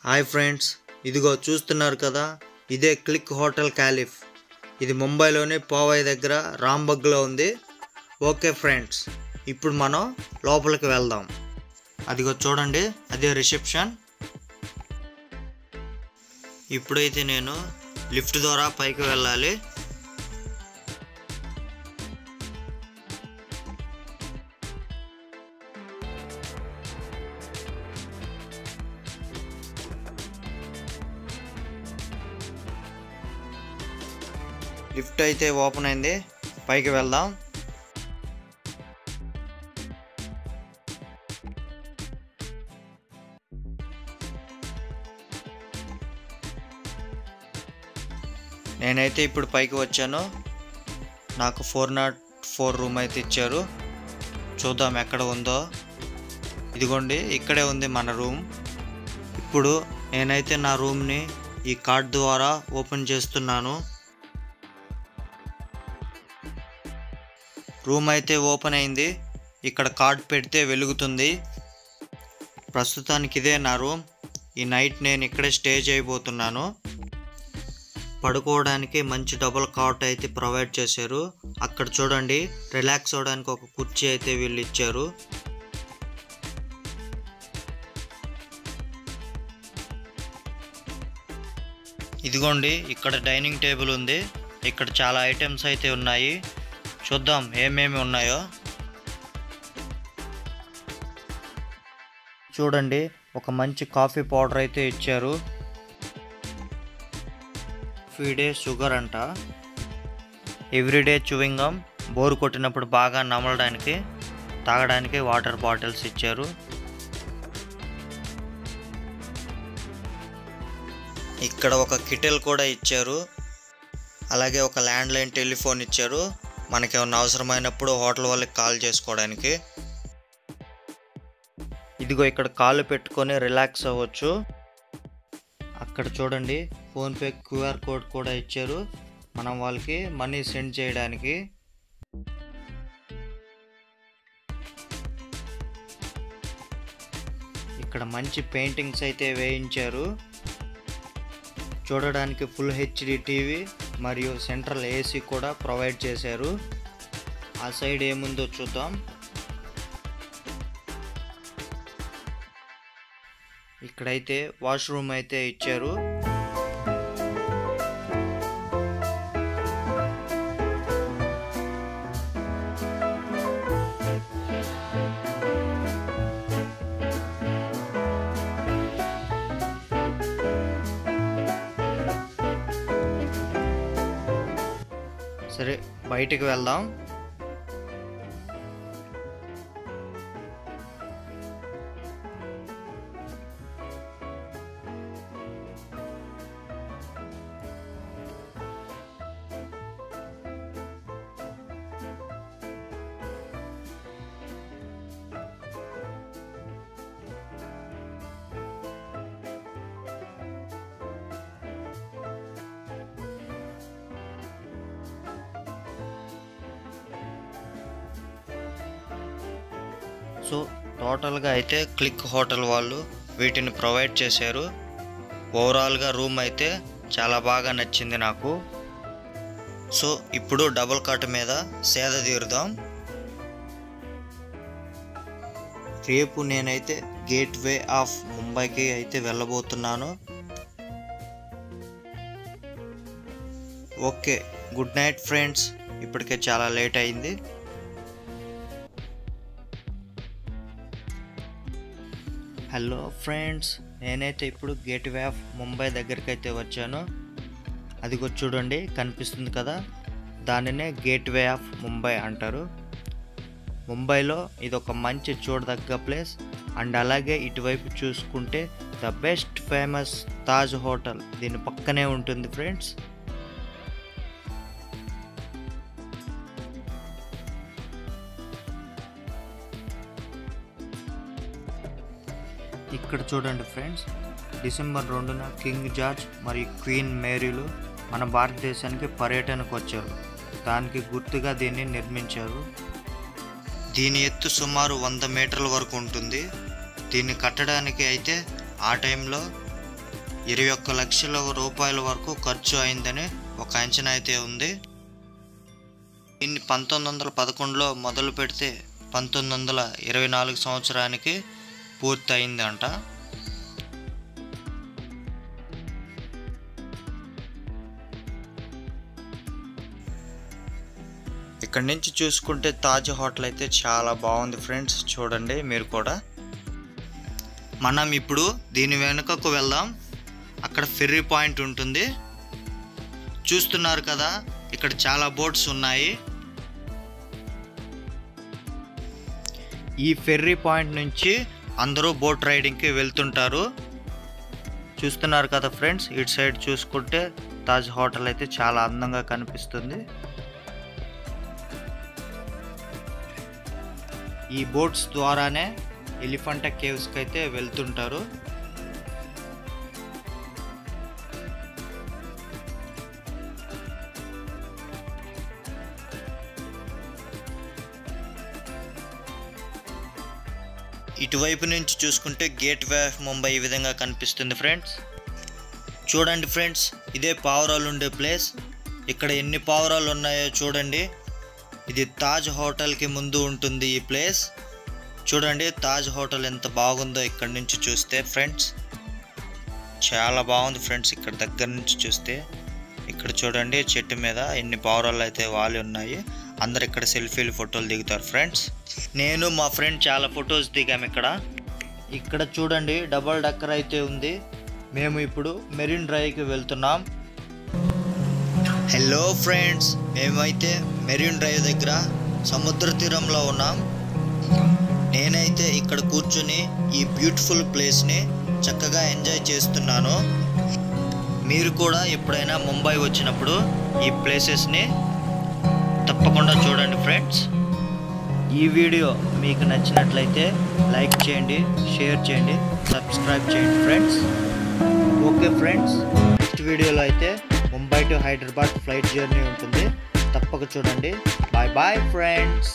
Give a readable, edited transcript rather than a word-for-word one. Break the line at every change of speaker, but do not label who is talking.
Hi friends, ఇదిగో చూస్తున్నారు కదా, ఇదే క్లిక్ హోటల్ క్యాలిఫ్. ఇది ముంబైలోని పోవై దగ్గర రాంబగ్లో ఉంది. ఓకే ఫ్రెండ్స్, ఇప్పుడు మనం లోపలికి వెళ్దాం. అదిగో చూడండి, అదే రిసెప్షన్. ఇప్పుడైతే నేను లిఫ్ట్ ద్వారా పైకి వెళ్ళాలి. లిఫ్ట్ అయితే ఓపెన్ అయింది, పైకి వెళ్దాం. నేనైతే ఇప్పుడు పైకి వచ్చాను. నాకు 404 రూమ్ అయితే ఇచ్చారు. చూద్దాం ఎక్కడ ఉందో. ఇదిగోండి, ఇక్కడే ఉంది మన రూమ్. ఇప్పుడు నేనైతే నా రూమ్ని ఈ కార్డ్ ద్వారా ఓపెన్ చేస్తున్నాను. రూమ్ అయితే ఓపెన్ అయింది. ఇక్కడ కార్డ్ పెడితే వెలుగుతుంది. ప్రస్తుతానికి ఇదే నా రూమ్. ఈ నైట్ నేను ఇక్కడే స్టే చేయబోతున్నాను. పడుకోవడానికి మంచి డబుల్ కాట్ అయితే ప్రొవైడ్ చేశారు. అక్కడ చూడండి, రిలాక్స్ అవ్వడానికి ఒక కుర్చీ అయితే వీళ్ళు ఇచ్చారు. ఇదిగోండి, ఇక్కడ డైనింగ్ టేబుల్ ఉంది. ఇక్కడ చాలా ఐటమ్స్ అయితే ఉన్నాయి. చూద్దాం ఏమేమి ఉన్నాయో. చూడండి, ఒక మంచి కాఫీ పౌడర్ అయితే ఇచ్చారు. ఫీడే షుగర్ అంట. ఎవ్రీడే చూవింగ్ గమ్, బోరు కొట్టినప్పుడు బాగా నమలడానికి, తాగడానికి వాటర్ బాటిల్స్ ఇచ్చారు. ఇక్కడ ఒక కిటిల్ కూడా ఇచ్చారు. అలాగే ఒక ల్యాండ్లైన్ టెలిఫోన్ ఇచ్చారు, మనకేమన్నా అవసరమైనప్పుడు హోటల్ వాళ్ళకి కాల్ చేసుకోవడానికి. ఇదిగో ఇక్కడ కాళ్ళు పెట్టుకొని రిలాక్స్ అవ్వచ్చు. అక్కడ చూడండి, ఫోన్పే క్యూఆర్ కోడ్ కూడా ఇచ్చారు, మనం వాళ్ళకి మనీ సెండ్ చేయడానికి. ఇక్కడ మంచి పెయింటింగ్స్ అయితే వేయించారు. చూడడానికి ఫుల్ హెచ్డి టీవీ మరియు సెంట్రల్ ఏసీ కూడా ప్రొవైడ్ చేశారు. ఆ సైడ్ ఏముందో చూద్దాం. ఇక్కడైతే వాష్రూమ్ అయితే ఇచ్చారు. సరే, బయటికి వెళ్దాం. సో టోటల్గా అయితే క్లిక్ హోటల్ వాళ్ళు వీటిని ప్రొవైడ్ చేశారు. ఓవరాల్గా రూమ్ అయితే చాలా బాగా నచ్చింది నాకు. సో ఇప్పుడు డబుల్ కాట్ మీద సేద తీరుదాం. రేపు నేనైతే గేట్వే ఆఫ్ ముంబైకి అయితే వెళ్ళబోతున్నాను. Okay, good night friends. ఇప్పటికే చాలా లేట్ అయింది. హలో ఫ్రెండ్స్, నేనైతే ఇప్పుడు గేట్వే ఆఫ్ ముంబై దగ్గరికి అయితే వచ్చాను. అదిగో చూడండి, కనిపిస్తుంది కదా, దానినే గేట్వే ఆఫ్ ముంబై అంటారు. ముంబైలో ఇది ఒక మంచి చూడదగ్గ ప్లేస్. అండ్ అలాగే ఇటువైపు చూసుకుంటే the best famous Taj hotel దీని పక్కనే ఉంటుంది ఫ్రెండ్స్. ఇక్కడ చూడండి ఫ్రెండ్స్, డిసెంబర్ 2న కింగ్ జార్జ్ మరియు క్వీన్ మేరీలు మన భారతదేశానికి పర్యటనకు వచ్చారు. దానికి గుర్తుగా దీన్ని నిర్మించారు. దీని ఎత్తు సుమారు 100 మీటర్ల వరకు ఉంటుంది. దీన్ని కట్టడానికి అయితే ఆ టైంలో 21 లక్షల రూపాయల వరకు ఖర్చు అయిందని ఒక అంచనా అయితే ఉంది. దీన్ని 1911లో మొదలు పెడితే 1924 సంవత్సరానికి పూర్తి అయిందంట. ఇక్కడ నుంచి చూసుకుంటే తాజ్ హోటల్ అయితే చాలా బాగుంది ఫ్రెండ్స్. చూడండి మీరు కూడా. మనం ఇప్పుడు దీని వెనుకకు వెళ్దాం. అక్కడ ఫెర్రీ పాయింట్ ఉంటుంది. చూస్తున్నారు కదా, ఇక్కడ చాలా బోట్స్ ఉన్నాయి. ఈ ఫెర్రీ పాయింట్ నుంచి అందరూ బోట్ రైడింగ్కి వెళ్తుంటారు. చూస్తున్నారు కదా ఫ్రెండ్స్. ఇటు సైడ్ చూసుకుంటే తాజ్ హోటల్ అయితే చాలా అందంగా కనిపిస్తుంది. ఈ బోట్స్ ద్వారానే ఎలిఫెంటా కేవ్స్కి అయితే వెళ్తుంటారు. ఇటువైపు నుంచి చూసుకుంటే గేట్ వే ఆఫ్ ముంబై ఈ విధంగా కనిపిస్తుంది ఫ్రెండ్స్. చూడండి ఫ్రెండ్స్, ఇదే పావురాలు ఉండే ప్లేస్. ఇక్కడ ఎన్ని పావురాలు ఉన్నాయో చూడండి. ఇది తాజ్ హోటల్కి ముందు ఉంటుంది ఈ ప్లేస్. చూడండి తాజ్ హోటల్ ఎంత బాగుందో ఇక్కడ నుంచి చూస్తే ఫ్రెండ్స్. చాలా బాగుంది ఫ్రెండ్స్ ఇక్కడ దగ్గర నుంచి చూస్తే. ఇక్కడ చూడండి చెట్టు మీద ఎన్ని పావురాలు అయితే వాలి ఉన్నాయి. అందరు ఇక్కడ సెల్ఫీలు ఫోటోలు దిగుతారు ఫ్రెండ్స్. నేను మా ఫ్రెండ్ చాలా ఫొటోస్ దిగాము ఇక్కడ. ఇక్కడ చూడండి డబల్ డక్కర్ అయితే ఉంది. మేము ఇప్పుడు మెరిన్ డ్రైవ్కి వెళ్తున్నాం. హలో ఫ్రెండ్స్, మేమైతే మెరిన్ డ్రైవ్ దగ్గర సముద్ర తీరంలో ఉన్నాం. నేనైతే ఇక్కడ కూర్చుని ఈ బ్యూటిఫుల్ ప్లేస్ని చక్కగా ఎంజాయ్ చేస్తున్నాను. మీరు కూడా ఎప్పుడైనా ముంబై వచ్చినప్పుడు ఈ ప్లేసెస్ని తప్పకుండా చూడండి ఫ్రెండ్స్. ఈ వీడియో మీకు నచ్చినట్లయితే లైక్ చేయండి, షేర్ చేయండి, సబ్స్క్రైబ్ చేయండి ఫ్రెండ్స్. ఓకే ఫ్రెండ్స్, నెక్స్ట్ వీడియోలో అయితే Mumbai to Hyderabad flight journey ఉంటుంది. తప్పక చూడండి. Bye bye friends.